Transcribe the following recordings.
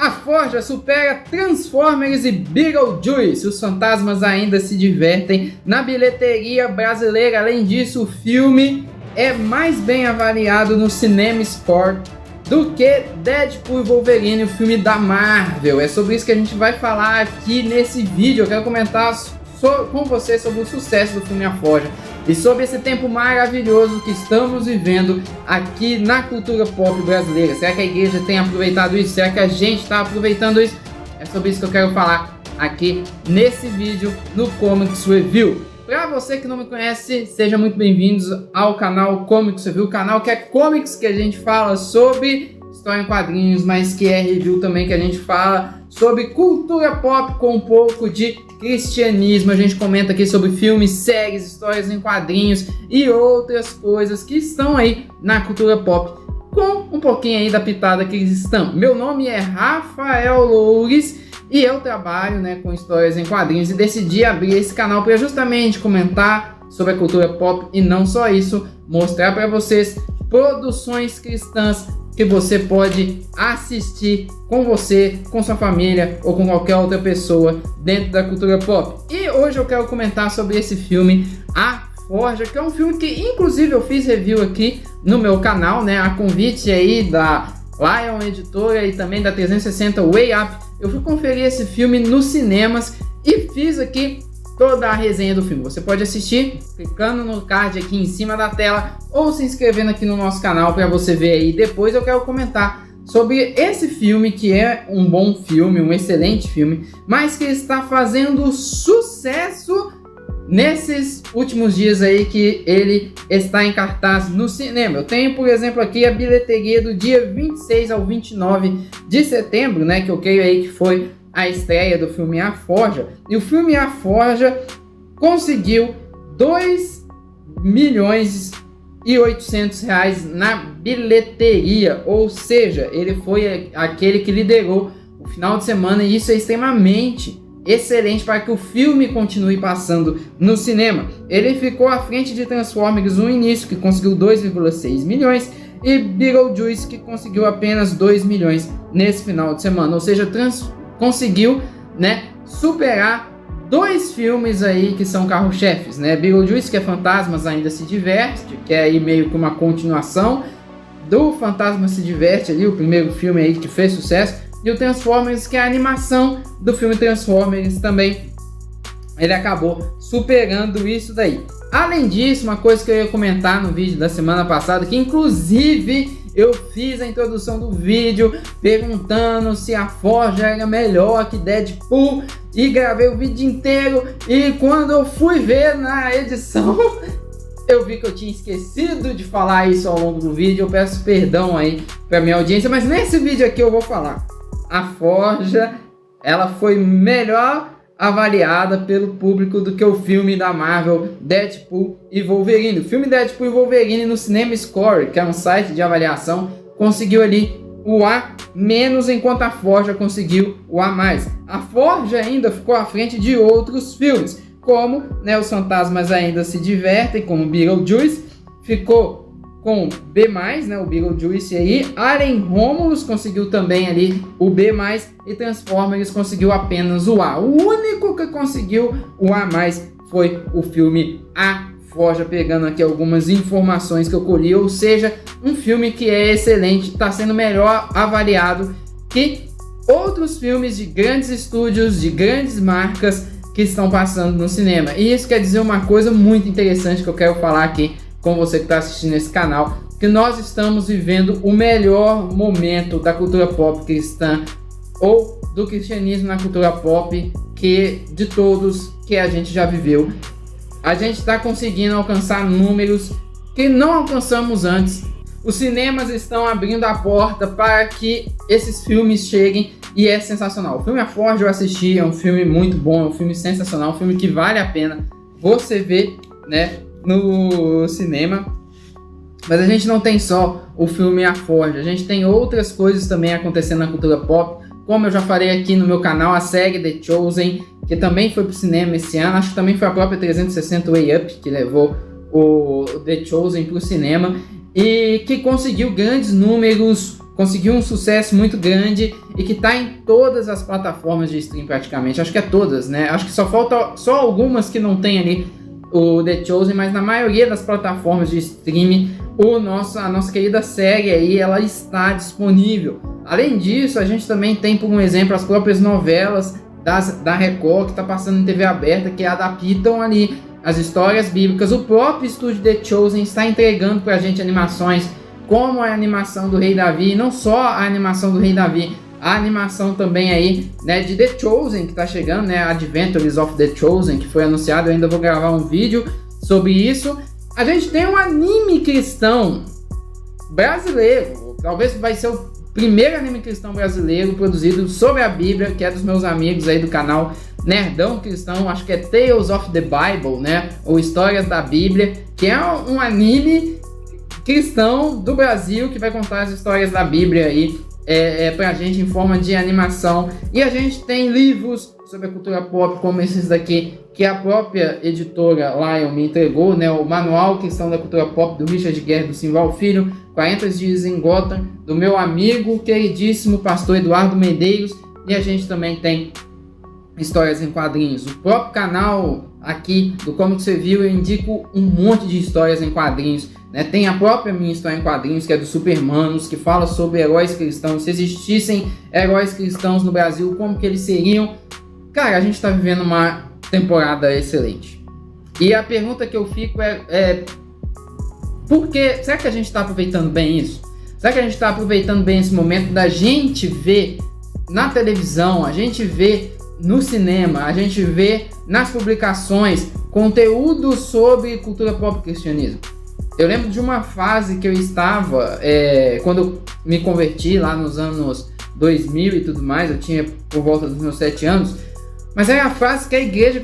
A Forja supera Transformers e Beetlejuice. Os fantasmas ainda se divertem na bilheteria brasileira. Além disso, o filme é mais bem avaliado no CinemaScore do que Deadpool e Wolverine, o filme da Marvel. É sobre isso que a gente vai falar aqui nesse vídeo. Eu quero comentar com você sobre o sucesso do filme A Forja e sobre esse tempo maravilhoso que estamos vivendo aqui na cultura pop brasileira. Será que a igreja tem aproveitado isso? Será que a gente está aproveitando isso? É sobre isso que eu quero falar aqui nesse vídeo no Comics Review. Para você que não me conhece, sejam muito bem-vindos ao canal Comics Review, o canal que é comics, que a gente fala sobre história em quadrinhos, mas que é review também, que a gente fala sobre cultura pop com um pouco de cristianismo. A gente comenta aqui sobre filmes, séries, histórias em quadrinhos e outras coisas que estão aí na cultura pop, com um pouquinho aí da pitada cristã. Meu nome é Rafael Loures e eu trabalho, com histórias em quadrinhos, e decidi abrir esse canal para justamente comentar sobre a cultura pop e não só isso, mostrar para vocês produções cristãs que você pode assistir com você, com sua família ou com qualquer outra pessoa dentro da cultura pop. E hoje eu quero comentar sobre esse filme, A Forja, que é um filme que inclusive eu fiz review aqui no meu canal, a convite aí da Lion Editora e também da 360 Way Up. Eu fui conferir esse filme nos cinemas e fiz aqui toda a resenha do filme. Você pode assistir clicando no card aqui em cima da tela ou se inscrevendo aqui no nosso canal para você ver aí. Depois eu quero comentar sobre esse filme, que é um bom filme, um excelente filme, mas que está fazendo sucesso nesses últimos dias aí que ele está em cartaz no cinema. Eu tenho, por exemplo, aqui a bilheteria do dia 26 ao 29 de setembro, que eu creio aí que foi a estreia do filme A Forja. E o filme A Forja conseguiu 2.800.000 reais na bilheteria, ou seja, ele foi aquele que liderou o final de semana, e isso é extremamente excelente para que o filme continue passando no cinema. Ele ficou à frente de Transformers no início, que conseguiu 2,6 milhões, e Beetlejuice, que conseguiu apenas 2 milhões nesse final de semana. Ou seja, conseguiu superar dois filmes aí que são carro-chefes, Beetlejuice, que é Fantasmas Ainda Se Diverte, que é aí meio que uma continuação do Fantasma Se Diverte ali, o primeiro filme aí que fez sucesso. E o Transformers, que é a animação do filme Transformers também, ele acabou superando isso daí. Além disso, uma coisa que eu ia comentar no vídeo da semana passada, que inclusive eu fiz a introdução do vídeo perguntando se A Forja era melhor que Deadpool, e gravei o vídeo inteiro, e quando eu fui ver na edição eu vi que eu tinha esquecido de falar isso ao longo do vídeo. Eu peço perdão aí pra minha audiência, mas nesse vídeo aqui eu vou falar. A Forja, ela foi melhor avaliada pelo público do que o filme da Marvel, Deadpool e Wolverine. O filme Deadpool e Wolverine no CinemaScore, que é um site de avaliação, conseguiu ali o A-, enquanto a Forja conseguiu o A+. A Forja ainda ficou à frente de outros filmes, como Os Fantasmas Ainda Se Divertem, como Beetlejuice, ficou com B+, o Beetlejuice aí. Alien Romulus conseguiu também ali o B+, e Transformers conseguiu apenas o A. O único que conseguiu o A+, foi o filme A Forja, pegando aqui algumas informações que eu colhi. Ou seja, um filme que é excelente, está sendo melhor avaliado que outros filmes de grandes estúdios, de grandes marcas que estão passando no cinema. E isso quer dizer uma coisa muito interessante que eu quero falar aqui com você que está assistindo esse canal, que nós estamos vivendo o melhor momento da cultura pop cristã, ou do cristianismo na cultura pop, que de todos que a gente já viveu. A gente está conseguindo alcançar números que não alcançamos antes. Os cinemas estão abrindo a porta para que esses filmes cheguem, e é sensacional. O filme A Forja eu assisti, é um filme muito bom, é um filme sensacional, um filme que vale a pena você ver, no cinema. Mas a gente não tem só o filme A Forja, a gente tem outras coisas também acontecendo na cultura pop, como eu já falei aqui no meu canal, a série The Chosen, que também foi pro cinema esse ano. Acho que também foi a própria 360 Way Up que levou o The Chosen pro cinema, e que conseguiu grandes números conseguiu um sucesso muito grande e que está em todas as plataformas de stream praticamente. Acho que é todas, né? Acho que falta algumas que não tem ali o The Chosen, mas na maioria das plataformas de streaming a nossa querida série aí, ela está disponível. Além disso, a gente também tem, por um exemplo, as próprias novelas da Record, que está passando em TV aberta, que adaptam ali as histórias bíblicas. O próprio estúdio The Chosen está entregando para a gente animações como a animação do Rei Davi, e não só a animação do Rei Davi, a animação também aí, né, de The Chosen, que está chegando, né, Adventures of The Chosen, que foi anunciado. Eu ainda vou gravar um vídeo sobre isso. A gente tem um anime cristão brasileiro, talvez vai ser o primeiro anime cristão brasileiro produzido sobre a Bíblia, que é dos meus amigos aí do canal Nerdão Cristão, acho que é Tales of the Bible, né, ou Histórias da Bíblia, que é um anime cristão do Brasil que vai contar as histórias da Bíblia aí pra gente em forma de animação. E a gente tem livros sobre a cultura pop, como esses daqui, que a própria editora Lion me entregou, né? O Manual Cristão da Cultura Pop, do Richard Guerra, do Simval Filho, 40 Dias em Gotham, do meu amigo, queridíssimo pastor Eduardo Medeiros. E a gente também tem histórias em quadrinhos. O próprio canal aqui do Como Que Você Viu, eu indico um monte de histórias em quadrinhos, né? Tem a própria minha história em quadrinhos, que é do Supermanos, que fala sobre heróis cristãos. Se existissem heróis cristãos no Brasil, como que eles seriam? Cara, a gente tá vivendo uma temporada excelente. E a pergunta que eu fico por que? Será que a gente tá aproveitando bem isso? Será que a gente tá aproveitando bem esse momento da gente ver na televisão, a gente vê no cinema, a gente vê nas publicações conteúdo sobre cultura pop e cristianismo? Eu lembro de uma fase que eu estava, quando eu me converti lá nos anos 2000 e tudo mais, eu tinha por volta dos meus 7 anos, mas era a fase que a igreja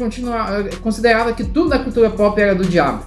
considerava que tudo da cultura pop era do diabo.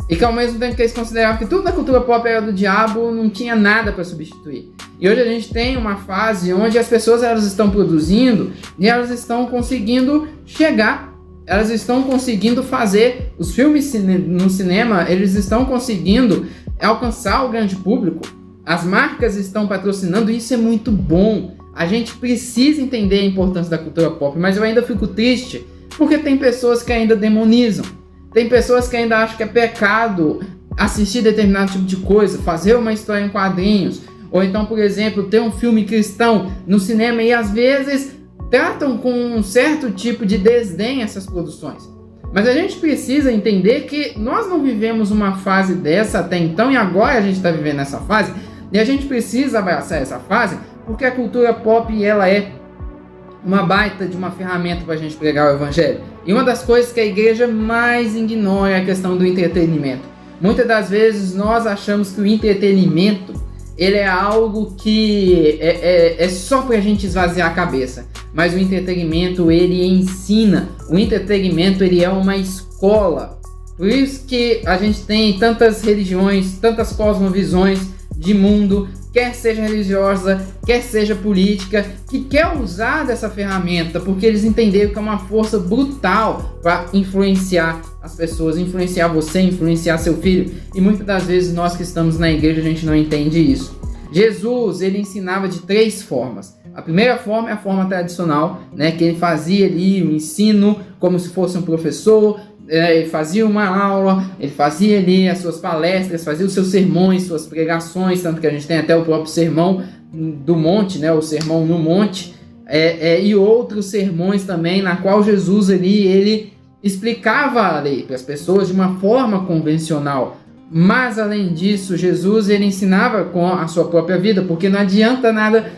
E que ao mesmo tempo que eles consideravam que tudo da cultura pop era do diabo, não tinha nada para substituir. E hoje a gente tem uma fase onde as pessoas elas estão produzindo e elas estão conseguindo chegar, elas estão conseguindo fazer os filmes no cinema, eles estão conseguindo alcançar o grande público. As marcas estão patrocinando e isso é muito bom. A gente precisa entender a importância da cultura pop, mas eu ainda fico triste porque tem pessoas que ainda demonizam. Tem pessoas que ainda acham que é pecado assistir determinado tipo de coisa, fazer uma história em quadrinhos, ou então, por exemplo, ter um filme cristão no cinema e às vezes tratam com um certo tipo de desdém essas produções. Mas a gente precisa entender que nós não vivemos uma fase dessa até então e agora a gente está vivendo essa fase e a gente precisa abraçar essa fase porque a cultura pop ela é uma baita de uma ferramenta para a gente pregar o evangelho. E uma das coisas que a igreja mais ignora é a questão do entretenimento. Muitas das vezes nós achamos que o entretenimento ele é algo que é só para a gente esvaziar a cabeça. Mas o entretenimento ele ensina. O entretenimento ele é uma escola. Por isso que a gente tem tantas religiões, tantas cosmovisões de mundo, quer seja religiosa, quer seja política, que quer usar dessa ferramenta, porque eles entenderam que é uma força brutal para influenciar as pessoas, influenciar você, influenciar seu filho. E muitas das vezes nós que estamos na igreja, a gente não entende isso. Jesus, ele ensinava de 3 formas. A primeira forma é a forma tradicional, né, que ele fazia ali o ensino como se fosse um professor, ele fazia uma aula, ele fazia ali as suas palestras, fazia os seus sermões, suas pregações, tanto que a gente tem até o próprio sermão do monte, né, o sermão no monte, e outros sermões também, na qual Jesus ele explicava a lei para as pessoas de uma forma convencional. Mas além disso, Jesus ele ensinava com a sua própria vida, porque não adianta nada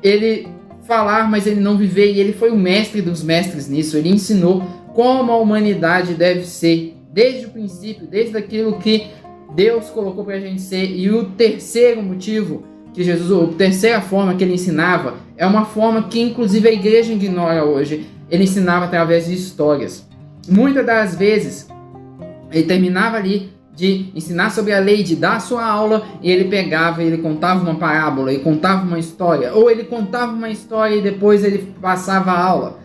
ele falar, mas ele não viver, e ele foi o mestre dos mestres nisso. Ele ensinou como a humanidade deve ser, desde o princípio, desde aquilo que Deus colocou para a gente ser. E o terceiro motivo que Jesus, a terceira forma que ele ensinava, é uma forma que inclusive a igreja ignora hoje. Ele ensinava através de histórias. Muitas das vezes, ele terminava ali de ensinar sobre a lei, de dar a sua aula, e ele pegava e ele contava uma parábola, ele contava uma história, ou ele contava uma história e depois ele passava a aula.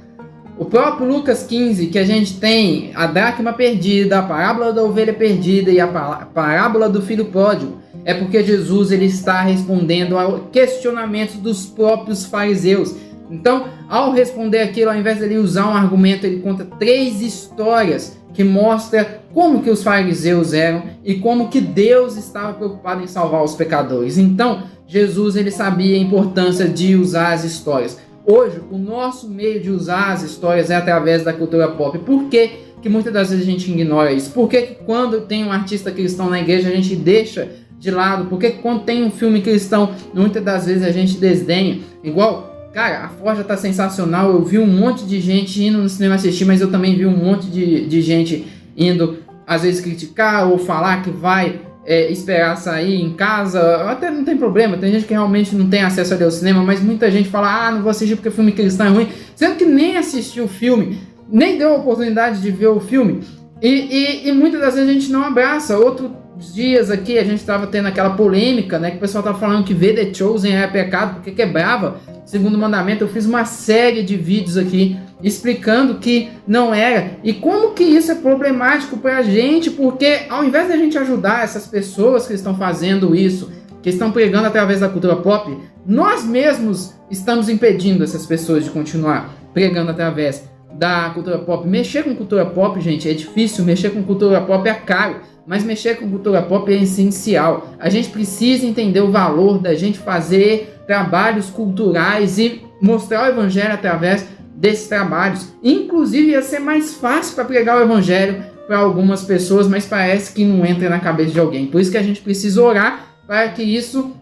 O próprio Lucas 15, que a gente tem a dracma perdida, a parábola da ovelha perdida e a parábola do filho pródigo, é porque Jesus ele está respondendo a questionamentos dos próprios fariseus. Então, ao responder aquilo, ao invés de ele usar um argumento, ele conta 3 histórias que mostram como que os fariseus eram e como que Deus estava preocupado em salvar os pecadores. Então, Jesus ele sabia a importância de usar as histórias. Hoje, o nosso meio de usar as histórias é através da cultura pop. Por que que muitas das vezes a gente ignora isso? Por que que quando tem um artista cristão na igreja a gente deixa de lado? Por que que quando tem um filme cristão muitas das vezes a gente desdenha? Igual, cara, a Forja tá sensacional. Eu vi um monte de gente indo no cinema assistir, mas eu também vi um monte de gente indo às vezes criticar ou falar que vai esperar sair em casa. Até não tem problema, tem gente que realmente não tem acesso ali ao cinema, mas muita gente fala, não vou assistir porque filme cristão é ruim, sendo que nem assistiu o filme, nem deu a oportunidade de ver o filme, e muitas das vezes a gente não abraça. Outros dias aqui a gente estava tendo aquela polêmica, né, que o pessoal estava falando que ver The Chosen é pecado porque quebrava o segundo mandamento. Eu fiz uma série de vídeos aqui explicando que não era, e como que isso é problemático pra gente, porque ao invés da gente ajudar essas pessoas que estão fazendo isso, que estão pregando através da cultura pop, nós mesmos estamos impedindo essas pessoas de continuar pregando através da cultura pop. Mexer com cultura pop, gente, é difícil. Mexer com cultura pop é caro, mas mexer com cultura pop é essencial. A gente precisa entender o valor da gente fazer trabalhos culturais e mostrar o evangelho através desses trabalhos. Inclusive ia ser mais fácil para pregar o evangelho para algumas pessoas, mas parece que não entra na cabeça de alguém. Por isso que a gente precisa orar para que isso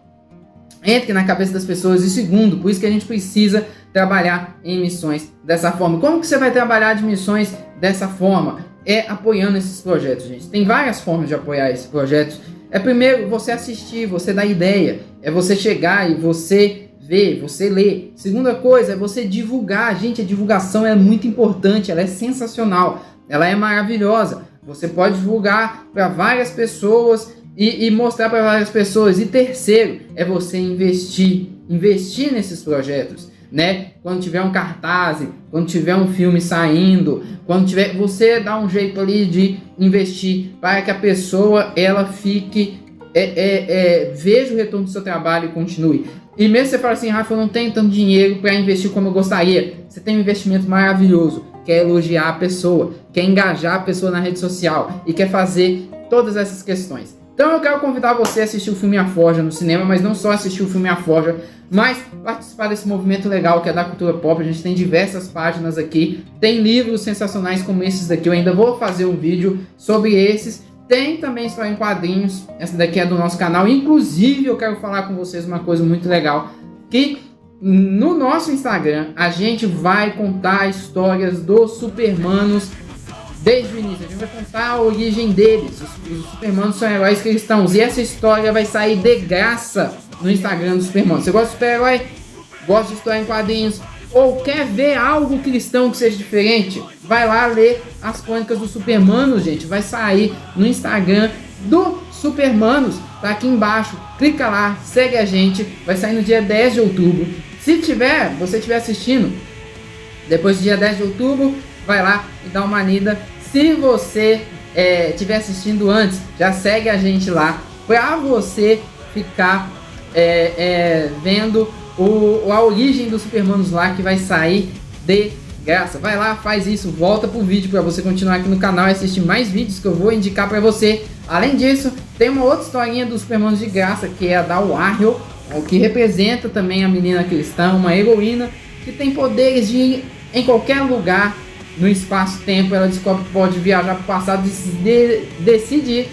entre na cabeça das pessoas. E segundo, por isso que a gente precisa trabalhar em missões dessa forma. Como que você vai trabalhar de missões dessa forma? É apoiando esses projetos, gente. Tem várias formas de apoiar esses projetos. É primeiro você assistir, você dar ideia, é você chegar e você ver, você ler. Segunda coisa é você divulgar. Gente, a divulgação é muito importante, ela é sensacional, ela é maravilhosa. Você pode divulgar para várias pessoas e mostrar para várias pessoas. E terceiro é você investir nesses projetos, né? Quando tiver um cartaz, quando tiver um filme saindo, quando tiver, você dá um jeito ali de investir para que a pessoa ela fique veja o retorno do seu trabalho e continue. E mesmo você fala assim, Rafa, eu não tenho tanto dinheiro para investir como eu gostaria. Você tem um investimento maravilhoso, quer elogiar a pessoa, quer engajar a pessoa na rede social e quer fazer todas essas questões. Então eu quero convidar você a assistir o filme A Forja no cinema, mas não só assistir o filme A Forja, mas participar desse movimento legal que é da cultura pop. A gente tem diversas páginas aqui, tem livros sensacionais como esses daqui. Eu ainda vou fazer um vídeo sobre esses. Tem também história em quadrinhos, essa daqui é do nosso canal. Inclusive eu quero falar com vocês uma coisa muito legal, que no nosso Instagram a gente vai contar histórias dos Supermanos desde o início. A gente vai contar a origem deles. Os Supermanos são heróis cristãos e essa história vai sair de graça no Instagram dos Supermanos. Você gosta de super-herói? Gosta de história em quadrinhos? Ou quer ver algo cristão que seja diferente? Vai lá ler as crônicas do Supermanos, gente. Vai sair no Instagram do Supermanos. Tá aqui embaixo. Clica lá, segue a gente. Vai sair no dia 10 de outubro. Se você estiver assistindo depois do dia 10 de outubro, vai lá e dá uma lida. Se você estiver assistindo antes, já segue a gente lá. Pra você ficar vendo a origem dos Supermanos lá, que vai sair de graça. Vai lá, faz isso, volta pro vídeo para você continuar aqui no canal e assistir mais vídeos que eu vou indicar para você. Além disso, tem uma outra historinha dos Supermanos de graça, que é a da Warrior, que representa também a menina cristã, uma heroína que tem poderes de ir em qualquer lugar no espaço-tempo. Ela descobre que pode viajar para o passado e decide ir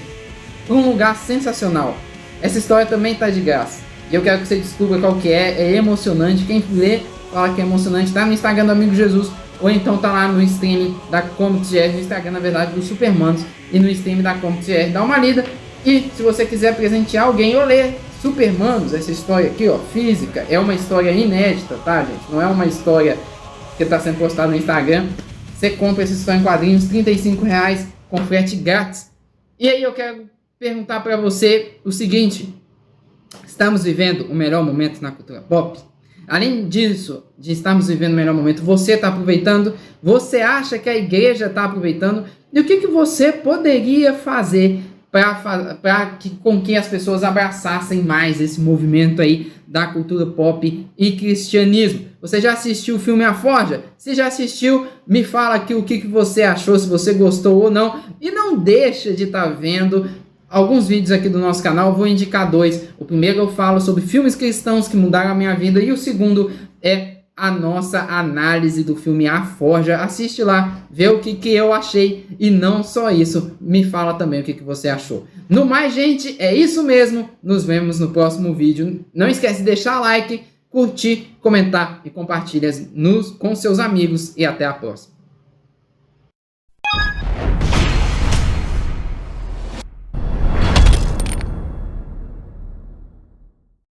para um lugar sensacional. Essa história também está de graça. E eu quero que você descubra qual que é emocionante. Quem lê fala que é emocionante, tá no Instagram do Amigo Jesus, ou então tá lá no stream da Comics GR, no Instagram, na verdade, do Supermanos, e no stream da Comics GR. Dá uma lida, e se você quiser presentear alguém ou ler Supermanos, essa história aqui, ó, física, é uma história inédita, tá, gente? Não é uma história que tá sendo postada no Instagram. Você compra essa história em quadrinhos, R$35, com frete grátis. E aí eu quero perguntar pra você o seguinte: estamos vivendo o melhor momento na cultura pop? Além disso, de estarmos vivendo o melhor momento, você está aproveitando? Você acha que a igreja está aproveitando? E o que você poderia fazer com que as pessoas abraçassem mais esse movimento aí da cultura pop e cristianismo. Você já assistiu o filme A Forja? Se já assistiu, me fala aqui o que você achou, se você gostou ou não. E não deixa de estar vendo alguns vídeos aqui do nosso canal. Eu vou indicar 2. O primeiro eu falo sobre filmes cristãos que mudaram a minha vida, e o segundo é a nossa análise do filme A Forja. Assiste lá, vê o que eu achei, e não só isso, me fala também o que você achou. No mais, gente, é isso mesmo. Nos vemos no próximo vídeo. Não esquece de deixar like, curtir, comentar e compartilhar com seus amigos, e até a próxima.